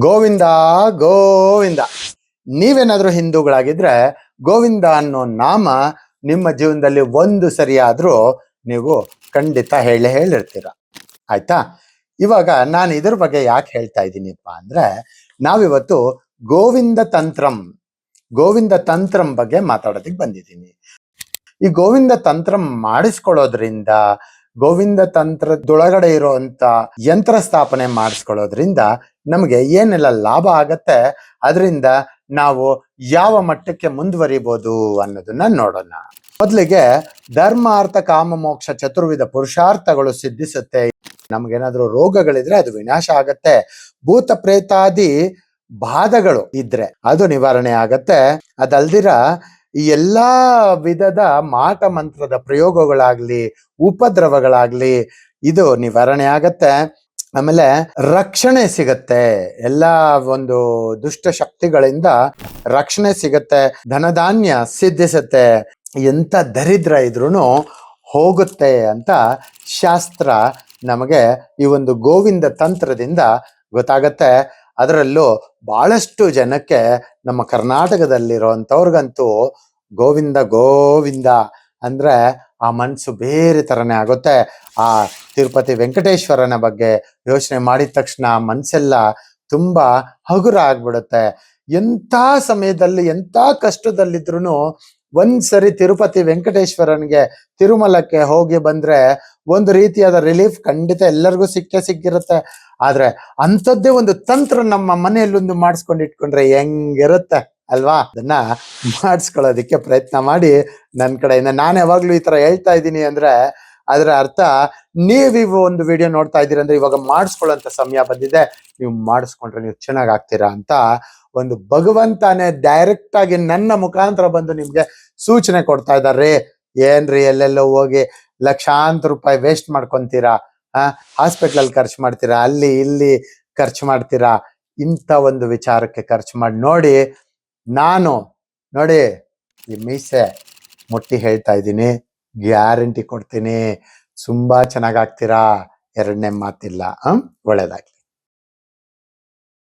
ಗೋವಿಂದ ಗೋವಿಂದ. ನೀವೇನಾದ್ರೂ ಹಿಂದೂಗಳಾಗಿದ್ರೆ ಗೋವಿಂದ ಅನ್ನೋ ನಾಮ ನಿಮ್ಮ ಜೀವನದಲ್ಲಿ ಒಂದು ಸರಿಯಾದ್ರೂ ನೀವು ಖಂಡಿತ ಹೇಳಿರ್ತೀರ. ಆಯ್ತಾ? ಇವಾಗ ನಾನು ಇದ್ರ ಬಗ್ಗೆ ಯಾಕೆ ಹೇಳ್ತಾ ಇದ್ದೀನಿಪ್ಪ ಅಂದ್ರೆ, ನಾವಿವತ್ತು ಗೋವಿಂದ ತಂತ್ರಂ ಬಗ್ಗೆ ಮಾತಾಡೋದಕ್ಕೆ ಬಂದಿದ್ದೀನಿ. ಈ ಗೋವಿಂದ ತಂತ್ರಂ ಮಾಡಿಸ್ಕೊಳ್ಳೋದ್ರಿಂದ, ಗೋವಿಂದ ತಂತ್ರದೊಳಗಡೆ ಇರುವಂತ ಯಂತ್ರ ಸ್ಥಾಪನೆ ಮಾಡಿಸ್ಕೊಳ್ಳೋದ್ರಿಂದ ನಮಗೆ ಏನೆಲ್ಲ ಲಾಭ ಆಗತ್ತೆ, ಅದರಿಂದ ನಾವು ಯಾವ ಮಟ್ಟಕ್ಕೆ ಮುಂದುವರಿಬಹುದು ಅನ್ನೋದನ್ನ ನೋಡೋಣ. ಮೊದಲಿಗೆ ಧರ್ಮ ಅರ್ಥ ಕಾಮ ಮೋಕ್ಷ ಚತುರ್ವಿಧ ಪುರುಷಾರ್ಥಗಳು ಸಿದ್ಧಿಸುತ್ತೆ. ನಮ್ಗೇನಾದ್ರೂ ರೋಗಗಳಿದ್ರೆ ಅದು ವಿನಾಶ ಆಗತ್ತೆ. ಭೂತ ಪ್ರೇತಾದಿ ಬಾಧಗಳು ಇದ್ರೆ ಅದು ನಿವಾರಣೆ ಆಗತ್ತೆ. ಅದಲ್ದಿರ ಈ ಎಲ್ಲಾ ವಿಧದ ಮಾಟ ಮಂತ್ರದ ಪ್ರಯೋಗಗಳಾಗ್ಲಿ, ಉಪದ್ರವಗಳಾಗ್ಲಿ ಇದು ನಿವಾರಣೆ ಆಗತ್ತೆ. ಆಮೇಲೆ ರಕ್ಷಣೆ ಸಿಗತ್ತೆ, ಎಲ್ಲಾ ಒಂದು ದುಷ್ಟ ಶಕ್ತಿಗಳಿಂದ ರಕ್ಷಣೆ ಸಿಗತ್ತೆ. ಧನಧಾನ್ಯ ಸಿದ್ಧಿಸತ್ತೆ, ಎಂತ ದರಿದ್ರ ಇದ್ರೂ ಹೋಗುತ್ತೆ ಅಂತ ಶಾಸ್ತ್ರ ನಮಗೆ ಈ ಒಂದು ಗೋವಿಂದ ತಂತ್ರದಿಂದ ಗೊತ್ತಾಗತ್ತೆ. ಅದರಲ್ಲೂ ಬಹಳಷ್ಟು ಜನಕ್ಕೆ ನಮ್ಮ ಕರ್ನಾಟಕದಲ್ಲಿರುವಂಥವ್ರಿಗಂತೂ ಗೋವಿಂದ ಅಂದ್ರೆ ಆ ಮನಸ್ಸು ಬೇರೆ ಥರನೇ ಆಗುತ್ತೆ. ಆ ತಿರುಪತಿ ವೆಂಕಟೇಶ್ವರನ ಬಗ್ಗೆ ಯೋಚನೆ ಮಾಡಿದ ತಕ್ಷಣ ಮನಸ್ಸೆಲ್ಲ ತುಂಬಾ ಹಗುರ ಆಗ್ಬಿಡುತ್ತೆ. ಎಂಥ ಸಮಯದಲ್ಲಿ ಎಂಥ ಕಷ್ಟದಲ್ಲಿದ್ರು ಒಂದ್ಸರಿ ತಿರುಪತಿ ವೆಂಕಟೇಶ್ವರನ್ಗೆ ತಿರುಮಲಕ್ಕೆ ಹೋಗಿ ಬಂದ್ರೆ ಒಂದು ರೀತಿಯಾದ ರಿಲೀಫ್ ಖಂಡಿತ ಎಲ್ಲರಿಗೂ ಸಿಕ್ಕಿರುತ್ತೆ. ಆದ್ರೆ ಅಂಥದ್ದೇ ಒಂದು ತಂತ್ರ ನಮ್ಮ ಮನೆಯಲ್ಲೊಂದು ಮಾಡಿಸ್ಕೊಂಡು ಇಟ್ಕೊಂಡ್ರೆ ಹೆಂಗಿರುತ್ತೆ ಅಲ್ವಾ? ಅದನ್ನ ಮಾಡಿಸ್ಕೊಳ್ಳೋದಿಕ್ಕೆ ಪ್ರಯತ್ನ ಮಾಡಿ. ನನ್ನ ಕಡೆಯಿಂದ ನಾನು ಯಾವಾಗ್ಲೂ ಈ ತರ ಹೇಳ್ತಾ ಇದ್ದೀನಿ ಅಂದ್ರೆ ಅದರ ಅರ್ಥ, ನೀವಿವು ಒಂದು ವಿಡಿಯೋ ನೋಡ್ತಾ ಇದ್ದೀರಿ ಅಂದ್ರೆ ಇವಾಗ ಮಾಡಿಸ್ಕೊಳ್ಳೋಂಥ ಸಮಯ ಬಂದಿದೆ, ನೀವು ಮಾಡಿಸ್ಕೊಂಡ್ರೆ ನೀವು ಚೆನ್ನಾಗ್ ಆಗ್ತೀರಾ ಅಂತ ಒಂದು ಭಗವಂತನೇ ಡೈರೆಕ್ಟ್ ಆಗಿ ನನ್ನ ಮುಖಾಂತರ ಬಂದು ನಿಮ್ಗೆ ಸೂಚನೆ ಕೊಡ್ತಾ ಇದ್ದಾರೆ. ಏನ್ರಿ ಎಲ್ಲೆಲ್ಲೋ ಹೋಗಿ ಲಕ್ಷಾಂತರ ರೂಪಾಯಿ ವೇಸ್ಟ್ ಮಾಡ್ಕೊಂತೀರಾ, ಹಾಸ್ಪಿಟ್ಲಲ್ಲಿ ಖರ್ಚು ಮಾಡ್ತೀರಾ, ಅಲ್ಲಿ ಇಲ್ಲಿ ಖರ್ಚು ಮಾಡ್ತೀರಾ. ಇಂಥ ಒಂದು ವಿಚಾರಕ್ಕೆ ಖರ್ಚು ಮಾಡಿ ನೋಡಿ. ನಾನು ನೋಡಿ ಈ ಮೀಸೆ ಮುಟ್ಟಿ ಹೇಳ್ತಾ ಇದ್ದೀನಿ, ಗ್ಯಾರಂಟಿ ಕೊಡ್ತೀನಿ, ತುಂಬಾ ಚೆನ್ನಾಗಾಗ್ತೀರಾ, ಎರಡನೇ ಮಾತಿಲ್ಲ. ಒಳ್ಳೇದಾಗ್ಲಿ.